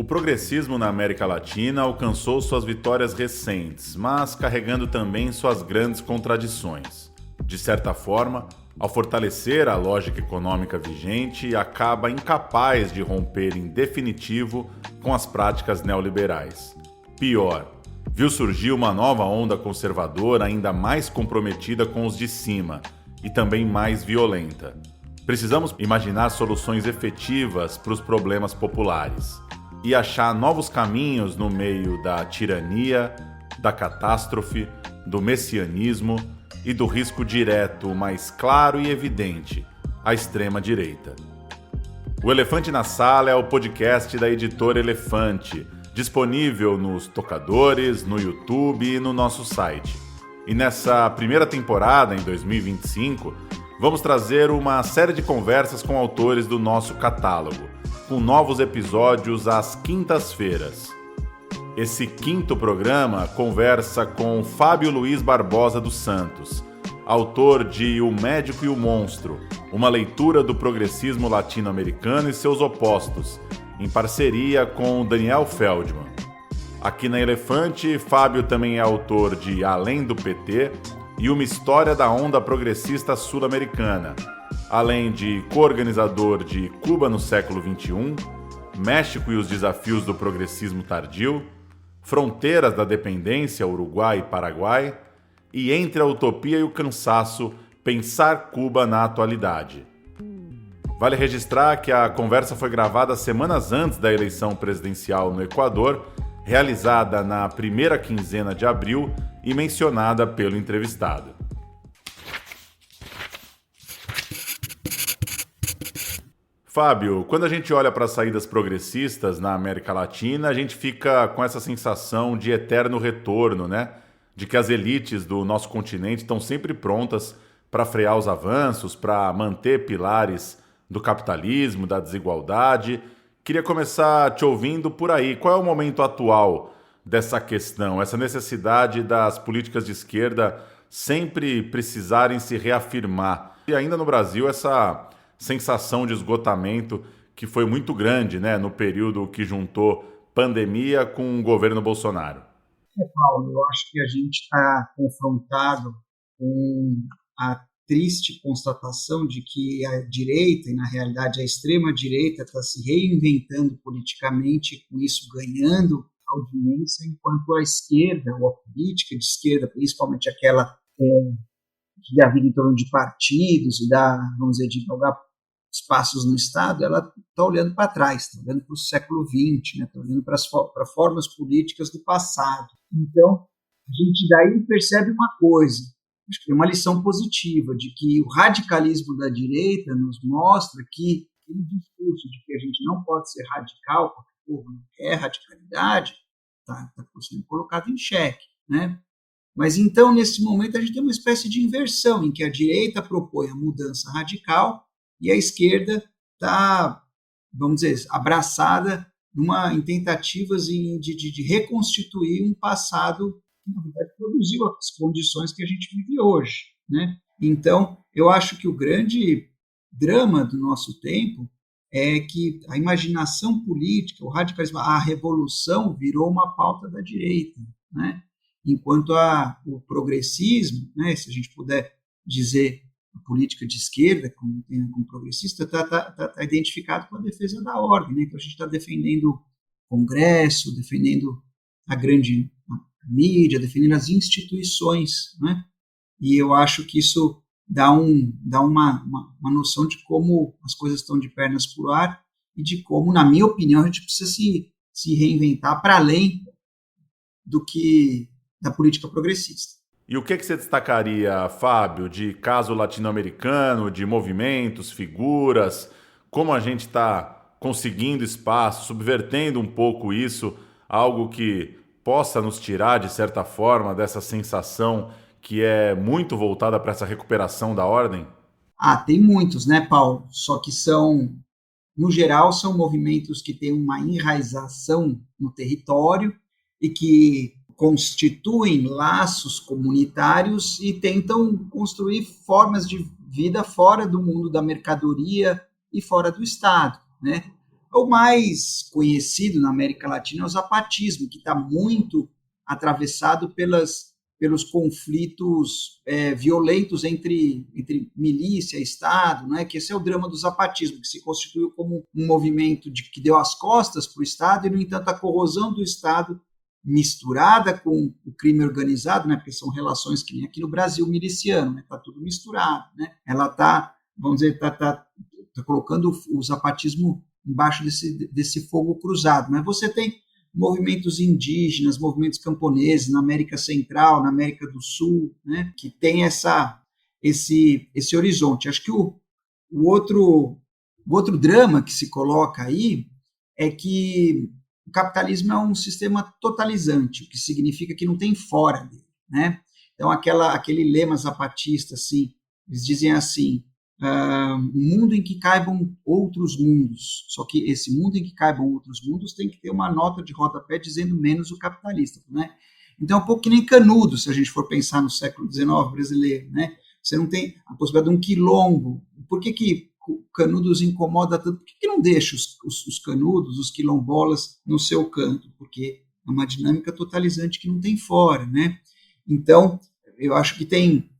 progressismo na América Latina alcançou suas vitórias recentes, mas carregando também suas grandes contradições. De certa forma, ao fortalecer a lógica econômica vigente, acaba incapaz de romper em definitivo com as práticas neoliberais. Pior, viu surgir uma nova onda conservadora ainda mais comprometida com os de cima e também mais violenta. Precisamos imaginar soluções efetivas para os problemas populares e achar novos caminhos no meio da tirania, da catástrofe, do messianismo e do risco direto, mais claro e evidente, a extrema-direita. O Elefante na Sala é o podcast da editora Elefante, disponível nos tocadores, no YouTube e no nosso site. E nessa primeira temporada, em 2025, vamos trazer uma série de conversas com autores do nosso catálogo, com novos episódios às quintas-feiras. Esse quinto programa conversa com Fábio Luiz Barbosa dos Santos, autor de O Médico e o Monstro, uma leitura do progressismo latino-americano e seus opostos, em parceria com Daniel Feldman. Aqui na Elefante, Fábio também é autor de Além do PT e Uma História da Onda Progressista Sul-Americana, além de co-organizador de Cuba no século XXI, México e os desafios do progressismo tardio, Fronteiras da Dependência, Uruguai e Paraguai, e Entre a Utopia e o Cansaço, Pensar Cuba na Atualidade. Vale registrar que a conversa foi gravada semanas antes da eleição presidencial no Equador, realizada na primeira quinzena de abril e mencionada pelo entrevistado. Fábio, quando a gente olha para as saídas progressistas na América Latina, a gente fica com essa sensação de eterno retorno, né? De que as elites do nosso continente estão sempre prontas para frear os avanços, para manter pilares do capitalismo, da desigualdade. Queria começar te ouvindo por aí. Qual é o momento atual dessa questão, essa necessidade das políticas de esquerda sempre precisarem se reafirmar? E ainda no Brasil, essa sensação de esgotamento que foi muito grande, né, no período que juntou pandemia com o governo Bolsonaro. Paulo, eu acho que a gente está confrontado com a triste constatação de que a direita, e na realidade a extrema-direita, está se reinventando politicamente e com isso ganhando audiência, enquanto a esquerda, ou a política de esquerda, principalmente aquela que gravita em torno de partidos e dá, vamos dizer, divulgar espaços no Estado, ela está olhando para trás, está olhando para o século XX, né? Está olhando para formas políticas do passado. Então, a gente daí percebe uma coisa, acho que é uma lição positiva, de que o radicalismo da direita nos mostra que aquele discurso de que a gente não pode ser radical, porque o povo não quer radicalidade, está sendo colocado em xeque, né? Mas então, nesse momento, a gente tem uma espécie de inversão, em que a direita propõe a mudança radical e a esquerda está, vamos dizer, abraçada em tentativas de reconstituir um passado que, na verdade, produziu as condições que a gente vive hoje, né? Então, eu acho que o grande drama do nosso tempo é que a imaginação política, o radicalismo, a revolução virou uma pauta da direita, né? Enquanto o progressismo, né, se a gente puder dizer a política de esquerda, como progressista, está identificado com a defesa da ordem, né? Então a gente está defendendo o Congresso, defendendo a grande mídia, defendendo as instituições, né? E eu acho que isso dá uma noção de como as coisas estão de pernas pro ar e de como, na minha opinião, a gente precisa se reinventar para além da política progressista. E o que você destacaria, Fábio, de caso latino-americano, de movimentos, figuras, como a gente está conseguindo espaço, subvertendo um pouco isso, algo que possa nos tirar, de certa forma, dessa sensação que é muito voltada para essa recuperação da ordem? Tem muitos, né, Paulo? Só que no geral, são movimentos que têm uma enraização no território e que constituem laços comunitários e tentam construir formas de vida fora do mundo da mercadoria e fora do Estado, né? O mais conhecido na América Latina é o zapatismo, que está muito atravessado pelos conflitos violentos entre milícia e Estado, né? Que esse é o drama do zapatismo, que se constituiu como um movimento que deu as costas para o Estado e, no entanto, a corrosão do Estado misturada com o crime organizado, né? Porque são relações que nem aqui no Brasil miliciano, né? Está tudo misturado, né? Ela está, vamos dizer, tá colocando o zapatismo embaixo desse fogo cruzado. Mas você tem movimentos indígenas, movimentos camponeses na América Central, na América do Sul, né, que tem esse horizonte. Acho que o outro drama que se coloca aí é que o capitalismo é um sistema totalizante, o que significa que não tem fora dele, né? Então, aquele lema zapatista, assim, eles dizem assim, um mundo em que caibam outros mundos. Só que esse mundo em que caibam outros mundos tem que ter uma nota de rodapé dizendo menos o capitalista, né? Então é um pouco que nem Canudo, se a gente for pensar no século XIX brasileiro, né? Você não tem a possibilidade de um quilombo. Por que Canudo os incomoda tanto? Por que não deixa os canudos, os quilombolas no seu canto? Porque é uma dinâmica totalizante que não tem fora, né? Então, eu acho que tem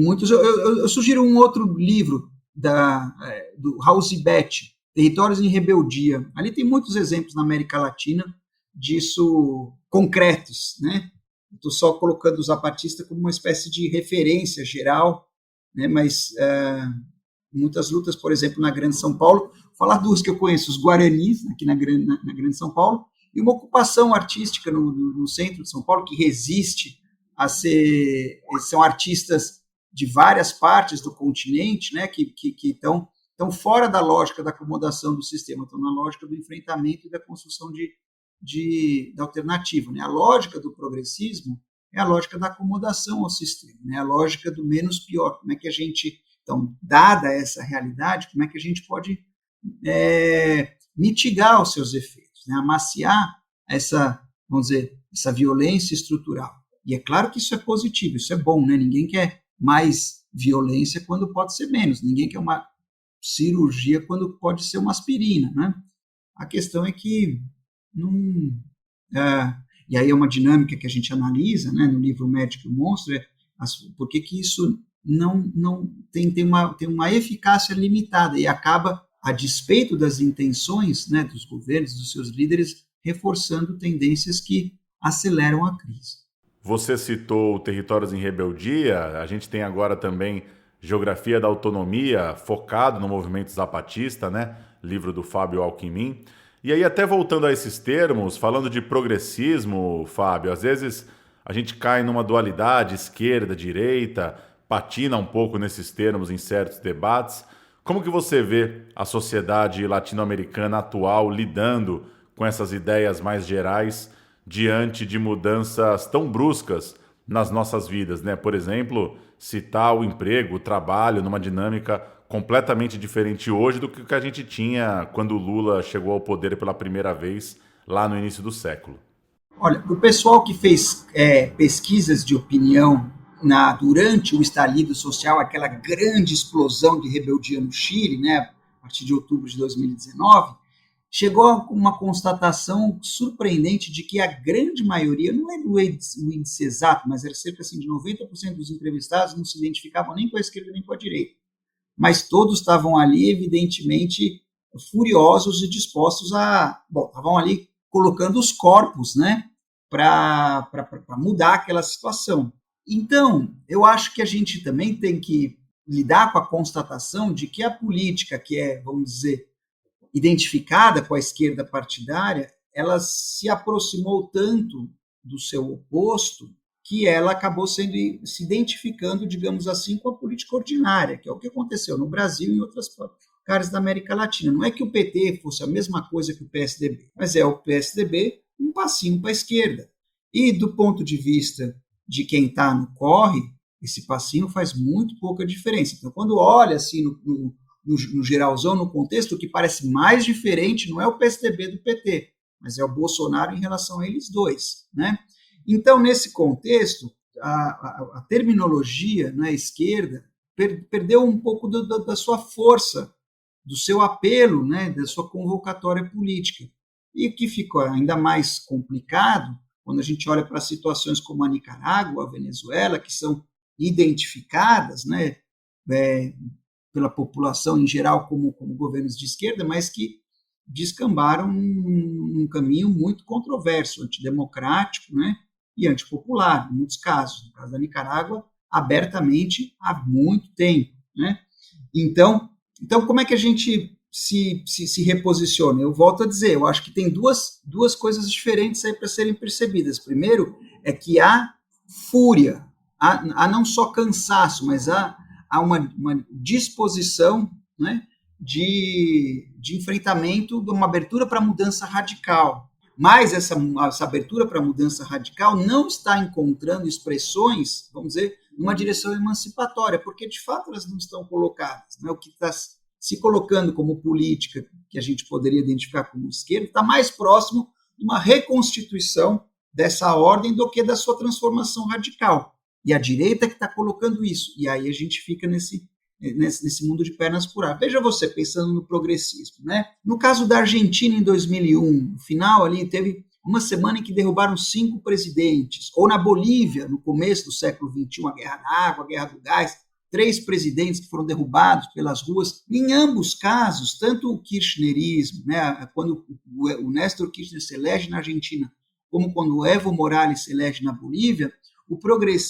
muitos. Eu sugiro um outro livro do Raul Zibet, Territórios em Rebeldia. Ali tem muitos exemplos na América Latina disso concretos, né? Estou só colocando o zapatista como uma espécie de referência geral, né? Mas muitas lutas, por exemplo, na Grande São Paulo, vou falar duas que eu conheço, os Guaranis, aqui na Grande São Paulo, e uma ocupação artística no centro de São Paulo, que resiste são artistas de várias partes do continente, né, que estão fora da lógica da acomodação do sistema, estão na lógica do enfrentamento e da construção da alternativa, né? A lógica do progressismo é a lógica da acomodação ao sistema, né? A lógica do menos pior. Como é que a gente, então, dada essa realidade, como é que a gente pode mitigar os seus efeitos, né? Amaciar vamos dizer, essa violência estrutural. E é claro que isso é positivo, isso é bom, né? Ninguém quer mais violência quando pode ser menos, ninguém quer uma cirurgia quando pode ser uma aspirina, né? A questão é que não... e aí é uma dinâmica que a gente analisa, né, no livro Médico e o Monstro, por que isso não tem uma eficácia limitada e acaba, a despeito das intenções, né, dos governos, dos seus líderes, reforçando tendências que aceleram a crise. Você citou Territórios em Rebeldia, a gente tem agora também Geografia da Autonomia, focado no movimento zapatista, né? Livro do Fábio Alckmin. E aí, até voltando a esses termos, falando de progressismo, Fábio, às vezes a gente cai numa dualidade esquerda, direita, patina um pouco nesses termos em certos debates. Como que você vê a sociedade latino-americana atual lidando com essas ideias mais gerais diante de mudanças tão bruscas nas nossas vidas, né? Por exemplo, citar o emprego, o trabalho numa dinâmica completamente diferente hoje do que a gente tinha quando o Lula chegou ao poder pela primeira vez lá no início do século. Olha, o pessoal que fez pesquisas de opinião durante o estalido social, aquela grande explosão de rebeldia no Chile, né, a partir de outubro de 2019, chegou a uma constatação surpreendente de que a grande maioria, não é o índice exato, mas era cerca assim, de 90% dos entrevistados não se identificavam nem com a esquerda nem com a direita. Mas todos estavam ali, evidentemente, furiosos e dispostos estavam ali colocando os corpos, né, para mudar aquela situação. Então, eu acho que a gente também tem que lidar com a constatação de que a política que é, vamos dizer, identificada com a esquerda partidária, ela se aproximou tanto do seu oposto que ela acabou se identificando, digamos assim, com a política ordinária, que é o que aconteceu no Brasil e em outras lugares da América Latina. Não é que o PT fosse a mesma coisa que o PSDB, mas é o PSDB um passinho para a esquerda. E do ponto de vista de quem está no corre, esse passinho faz muito pouca diferença. Então, quando olha assim no geralzão, no contexto, o que parece mais diferente não é o PSDB do PT, mas é o Bolsonaro em relação a eles dois, né? Então, nesse contexto, a terminologia na esquerda perdeu um pouco da sua força do seu apelo, né, da sua convocatória política. E o que ficou ainda mais complicado, quando a gente olha para situações como a Nicarágua, a Venezuela, que são identificadas, né, pela população em geral como governos de esquerda, mas que descambaram num caminho muito controverso, antidemocrático, né, e antipopular, em muitos casos. No caso da Nicarágua, abertamente há muito tempo. Né? Então, como é que a gente se reposiciona? Eu volto a dizer, eu acho que tem duas coisas diferentes aí para serem percebidas. Primeiro, é que há fúria, há não só cansaço, mas há uma disposição, né, de enfrentamento, de uma abertura para mudança radical. Mas essa abertura para mudança radical não está encontrando expressões, vamos dizer, numa direção emancipatória, porque de fato elas não estão colocadas. Né? O que está se colocando como política, que a gente poderia identificar como esquerda, está mais próximo de uma reconstituição dessa ordem do que da sua transformação radical. E a direita que está colocando isso. E aí a gente fica nesse mundo de pernas por ar. Veja você, pensando no progressismo. Né? No caso da Argentina, em 2001, no final ali, teve uma semana em que derrubaram 5 presidentes. Ou na Bolívia, no começo do século XXI, a Guerra da Água, a Guerra do Gás, 3 presidentes que foram derrubados pelas ruas. Em ambos casos, tanto o kirchnerismo, né, quando o Néstor Kirchner se elege na Argentina, como quando o Evo Morales se elege na Bolívia,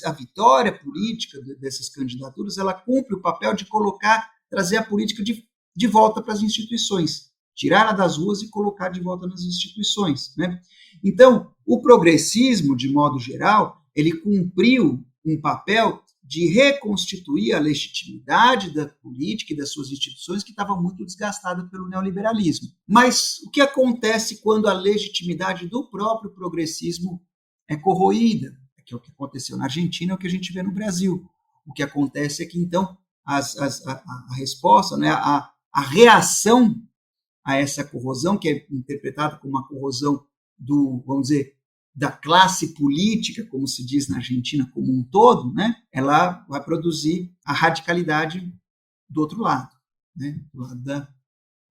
a vitória política dessas candidaturas, ela cumpre o papel de trazer a política de volta para as instituições, tirá-la das ruas e colocar de volta nas instituições. Né? Então, o progressismo, de modo geral, ele cumpriu um papel de reconstituir a legitimidade da política e das suas instituições que estava muito desgastada pelo neoliberalismo. Mas o que acontece quando a legitimidade do próprio progressismo é corroída? Que é o que aconteceu na Argentina, é o que a gente vê no Brasil. O que acontece é que, então, a resposta, né, a reação a essa corrosão, que é interpretada como uma corrosão vamos dizer, da classe política, como se diz na Argentina como um todo, né, ela vai produzir a radicalidade do outro lado, né, do lado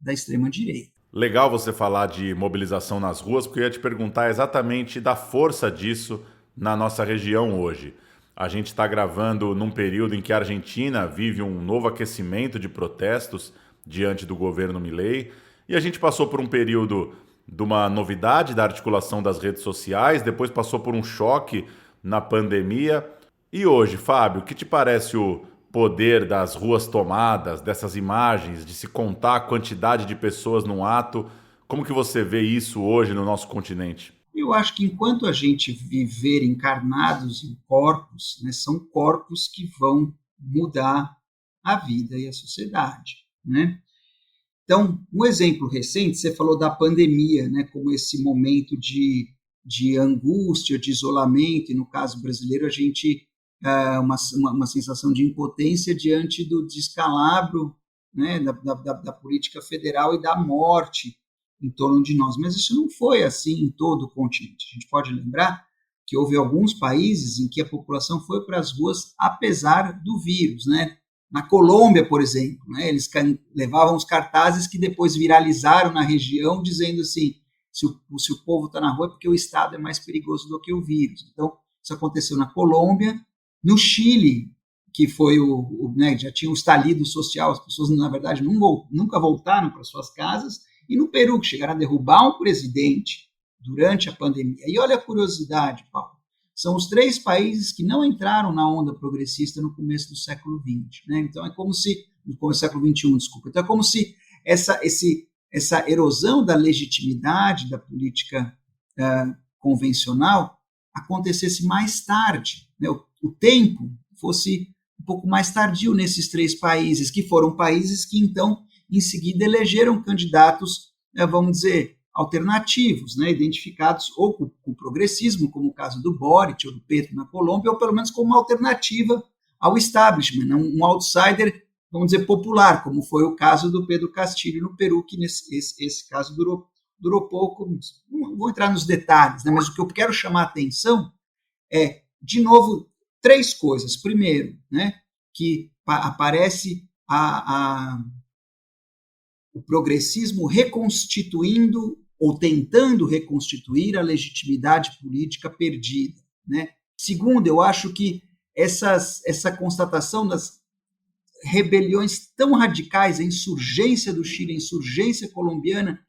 da extrema-direita. Legal você falar de mobilização nas ruas, porque eu ia te perguntar exatamente da força disso na nossa região hoje. A gente está gravando num período em que a Argentina vive um novo aquecimento de protestos diante do governo Milei, e a gente passou por um período de uma novidade da articulação das redes sociais, depois passou por um choque na pandemia. E hoje, Fábio, o que te parece o poder das ruas tomadas, dessas imagens, de se contar a quantidade de pessoas num ato? Como que você vê isso hoje no nosso continente? Eu acho que enquanto a gente viver encarnados em corpos, né, são corpos que vão mudar a vida e a sociedade. Né? Então, um exemplo recente, você falou da pandemia, né, como esse momento de angústia, de isolamento, e no caso brasileiro a gente uma sensação de impotência diante do descalabro, né, da política federal e da morte em torno de nós. Mas isso não foi assim em todo o continente. A gente pode lembrar que houve alguns países em que a população foi para as ruas apesar do vírus. Né? Na Colômbia, por exemplo, né, eles levavam os cartazes que depois viralizaram na região, dizendo assim, se o povo está na rua é porque o Estado é mais perigoso do que o vírus. Então, isso aconteceu na Colômbia. No Chile, que foi né, já tinha o estalido social, as pessoas, na verdade, nunca voltaram para suas casas, e no Peru, que chegaram a derrubar um presidente durante a pandemia. E olha a curiosidade, Paulo, são os 3 países que não entraram na onda progressista no começo do século XX. Né? Então, é como se, no começo do século XXI, desculpa, então é como se essa erosão da legitimidade da política convencional acontecesse mais tarde, né? O tempo fosse um pouco mais tardio nesses 3 países, que foram países que, então, em seguida elegeram candidatos, vamos dizer, alternativos, né, identificados ou com o progressismo, como o caso do Boric ou do Petro na Colômbia, ou pelo menos como uma alternativa ao establishment, um outsider, vamos dizer, popular, como foi o caso do Pedro Castillo no Peru, que esse caso durou pouco. Não vou entrar nos detalhes, né, mas o que eu quero chamar a atenção é, de novo, 3 coisas. Primeiro, né, que aparece o progressismo reconstituindo ou tentando reconstituir a legitimidade política perdida, né? Segundo, eu acho que essa constatação das rebeliões tão radicais, a insurgência do Chile, a insurgência colombiana,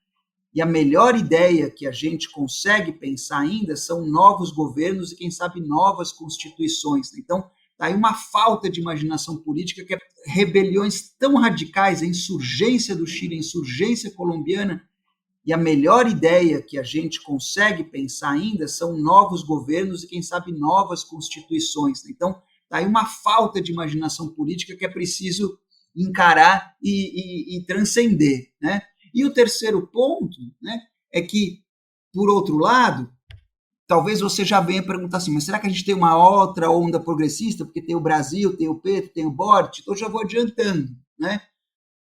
e a melhor ideia que a gente consegue pensar ainda são novos governos e, quem sabe, novas constituições. Então, está aí uma falta de imaginação política, que é rebeliões tão radicais, a insurgência do Chile, a insurgência colombiana, e a melhor ideia que a gente consegue pensar ainda são novos governos e, quem sabe, novas constituições. Então, está aí uma falta de imaginação política que é preciso encarar e transcender, né? E o terceiro ponto, né, é que, por outro lado, talvez você já venha perguntar assim, mas será que a gente tem uma outra onda progressista? Porque tem o Brasil, tem o Petro, tem o Boric, então eu já vou adiantando, né?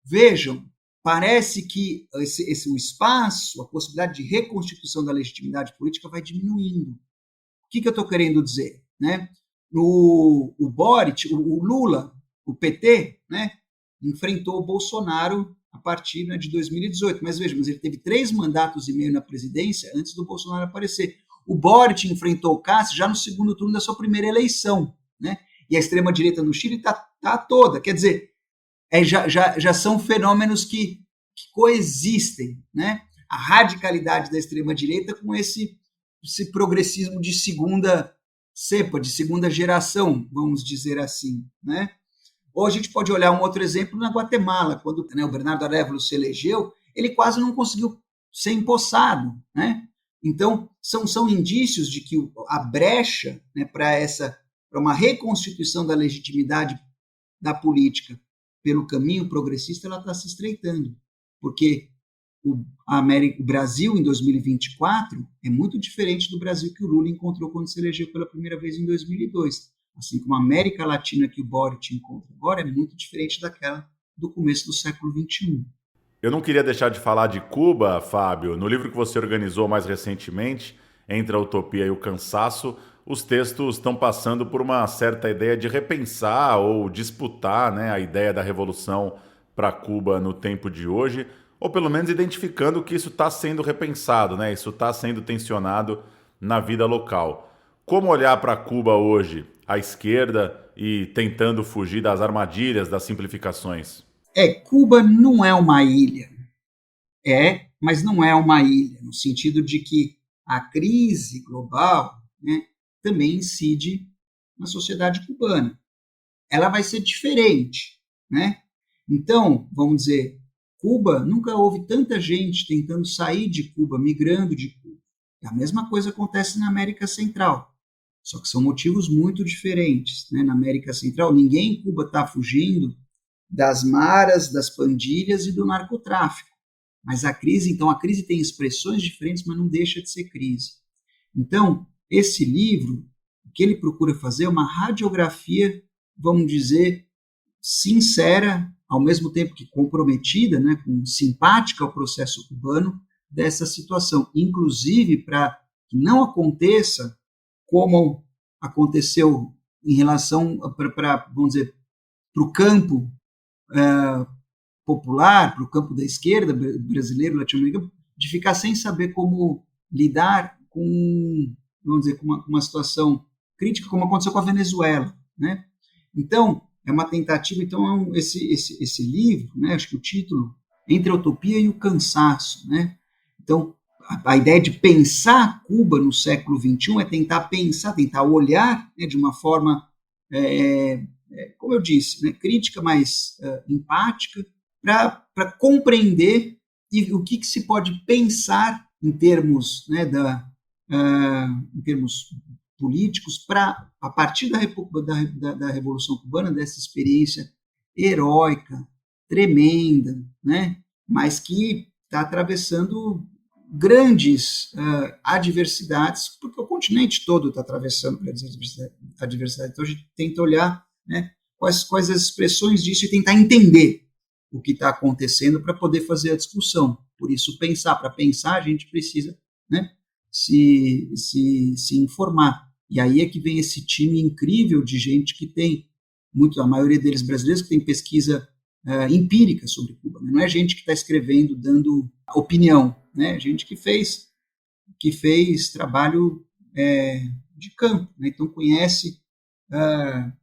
Vejam, parece que o espaço, a possibilidade de reconstituição da legitimidade política vai diminuindo. O que eu estou querendo dizer? Né? O Boric, o Lula, o PT, né, enfrentou o Bolsonaro a partir, né, de 2018. Mas vejamos, ele teve 3 mandatos e meio na presidência antes do Bolsonaro aparecer. O Boric enfrentou o Cássio já no segundo turno da sua primeira eleição, né? E a extrema-direita no Chile está toda. Quer dizer, já são fenômenos que coexistem, né? A radicalidade da extrema-direita com esse progressismo de segunda cepa, de segunda geração, vamos dizer assim, né? Ou a gente pode olhar um outro exemplo na Guatemala, quando, né, o Bernardo Arévalo se elegeu, ele quase não conseguiu ser empossado, né? Então, são indícios de que a brecha, né, para uma reconstituição da legitimidade da política pelo caminho progressista, ela está se estreitando, porque o Brasil em 2024 é muito diferente do Brasil que o Lula encontrou quando se elegeu pela primeira vez em 2002. Assim como a América Latina que o Boric encontra agora é muito diferente daquela do começo do século XXI. Eu não queria deixar de falar de Cuba, Fábio. No livro que você organizou mais recentemente, Entre a Utopia e o Cansaço, os textos estão passando por uma certa ideia de repensar ou disputar, né, a ideia da revolução para Cuba no tempo de hoje, ou pelo menos identificando que isso está sendo repensado, né, isso está sendo tensionado na vida local. Como olhar para Cuba hoje, à esquerda, e tentando fugir das armadilhas, das simplificações? Cuba não é uma ilha. Mas não é uma ilha, no sentido de que a crise global, né, também incide na sociedade cubana. Ela vai ser diferente, né? Então, vamos dizer, Cuba, nunca houve tanta gente tentando sair de Cuba, migrando de Cuba. A mesma coisa acontece na América Central. Só que são motivos muito diferentes, né? Na América Central, ninguém em Cuba está fugindo das maras, das pandilhas e do narcotráfico. Mas a crise tem expressões diferentes, mas não deixa de ser crise. Então, esse livro, o que ele procura fazer é uma radiografia, vamos dizer, sincera, ao mesmo tempo que comprometida, né, simpática ao processo cubano, dessa situação, inclusive para que não aconteça como aconteceu em relação vamos dizer, para o campo popular, para o campo da esquerda brasileiro, latino-americano, de ficar sem saber como lidar com, vamos dizer, com uma situação crítica, como aconteceu com a Venezuela, né? Então, é uma tentativa, esse livro, né, acho que o título, Entre a Utopia e o Cansaço, né? Então, a ideia de pensar Cuba no século XXI é tentar olhar, né, de uma forma, como eu disse, né, crítica, mas empática, para compreender o que se pode pensar em termos, né, em termos políticos, a partir da Revolução Cubana, dessa experiência heróica, tremenda, né, mas que está atravessando grandes adversidades, porque o continente todo está atravessando grandes adversidades. Então a gente tenta olhar, né, quais as expressões disso e tentar entender o que está acontecendo para poder fazer a discussão. Por isso, para pensar, a gente precisa, né, se informar. E aí é que vem esse time incrível de gente que tem, a maioria deles brasileiros, que tem pesquisa empírica sobre Cuba, né? Não é gente que está escrevendo, dando opinião, né? Gente que fez trabalho de campo, né? Então conhece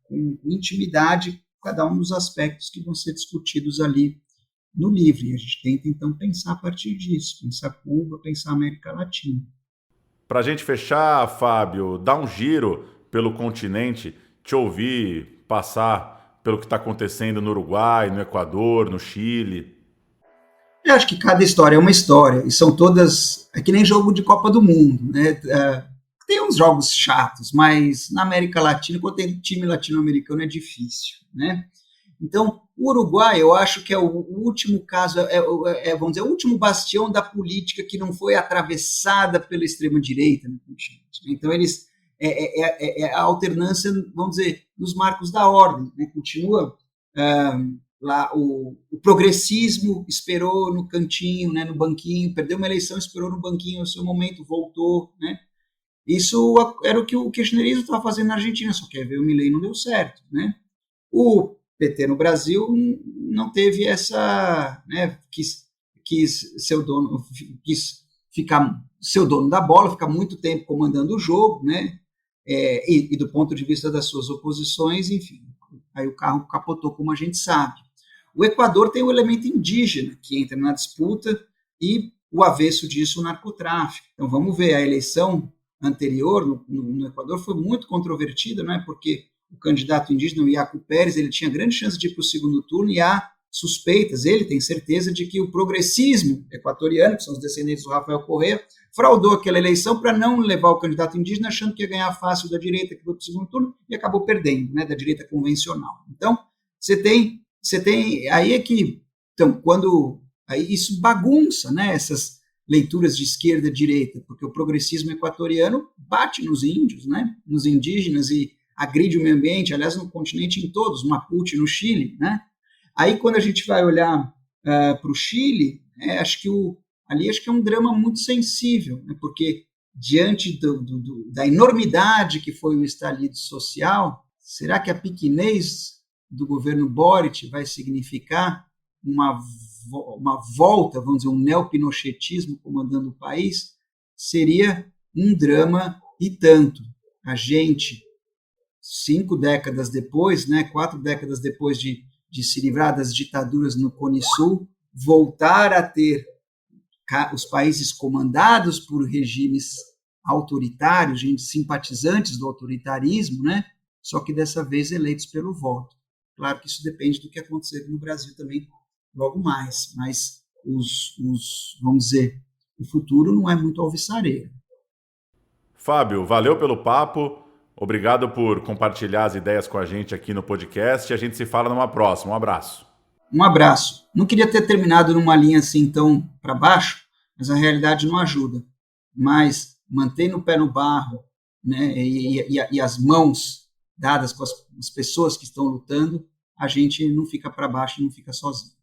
com intimidade cada um dos aspectos que vão ser discutidos ali no livro, e a gente tenta então pensar a partir disso, pensar Cuba, pensar América Latina. Para a gente fechar, Fábio, dá um giro pelo continente, te ouvir passar pelo que está acontecendo no Uruguai, no Equador, no Chile. Eu acho que cada história é uma história, e são todas, é que nem jogo de Copa do Mundo, né? Tem uns jogos chatos, mas na América Latina, quando tem time latino-americano, é difícil, né? Então, o Uruguai, eu acho que é o último caso, vamos dizer, o último bastião da política que não foi atravessada pela extrema-direita no continente. Então, eles a alternância, vamos dizer, nos marcos da ordem, né? Continua lá o progressismo esperou no cantinho, né, no banquinho, perdeu uma eleição, esperou no banquinho, no seu momento, voltou, né? Isso era o que o kirchnerismo estava fazendo na Argentina, só que veio o Milei e não deu certo, né? O PT no Brasil não teve essa, né, quis ficar seu dono da bola, ficar muito tempo comandando o jogo, né? E do ponto de vista das suas oposições, enfim, aí o carro capotou, como a gente sabe. O Equador tem o elemento indígena que entra na disputa e o avesso disso o narcotráfico. Então vamos ver, a eleição anterior no Equador foi muito controvertida, não é? Porque o candidato indígena, o Iaco Pérez, ele tinha grande chance de ir para o segundo turno e há suspeitas, ele tem certeza de que o progressismo equatoriano, que são os descendentes do Rafael Correa, fraudou aquela eleição para não levar o candidato indígena, achando que ia ganhar fácil da direita, que foi para o segundo turno, e acabou perdendo, né, da direita convencional. Então, você tem aí é que, então, aí isso bagunça, né, essas leituras de esquerda e direita, porque o progressismo equatoriano bate nos índios, né, nos indígenas e agride o meio ambiente, aliás, no continente em todos, Mapuche, no Chile, né? Aí, quando a gente vai olhar para o Chile, acho que é um drama muito sensível, né? Porque diante da enormidade que foi o estalido social, será que a pequenez do governo Boric vai significar uma volta, vamos dizer, um neopinochetismo comandando o país? Seria um drama e tanto. A gente, 5 décadas depois, né, 4 décadas depois de se livrar das ditaduras no Cone Sul, voltar a ter os países comandados por regimes autoritários, gente simpatizantes do autoritarismo, né? Só que dessa vez eleitos pelo voto. Claro que isso depende do que acontecer no Brasil também logo mais, mas vamos dizer, o futuro não é muito alvissareiro. Fábio, valeu pelo papo. Obrigado por compartilhar as ideias com a gente aqui no podcast e a gente se fala numa próxima. Um abraço. Um abraço. Não queria ter terminado numa linha assim tão para baixo, mas a realidade não ajuda. Mas mantendo o pé no barro, né, e as mãos dadas com as pessoas que estão lutando, a gente não fica para baixo, não fica sozinho.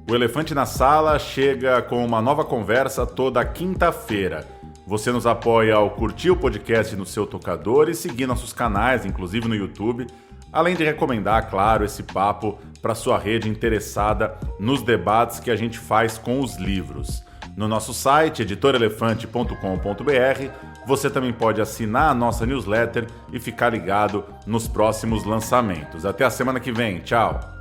O Elefante na Sala chega com uma nova conversa toda quinta-feira. Você nos apoia ao curtir o podcast no seu tocador e seguir nossos canais, inclusive no YouTube, além de recomendar, claro, esse papo para sua rede interessada nos debates que a gente faz com os livros. No nosso site, editorelefante.com.br, você também pode assinar a nossa newsletter e ficar ligado nos próximos lançamentos. Até a semana que vem. Tchau!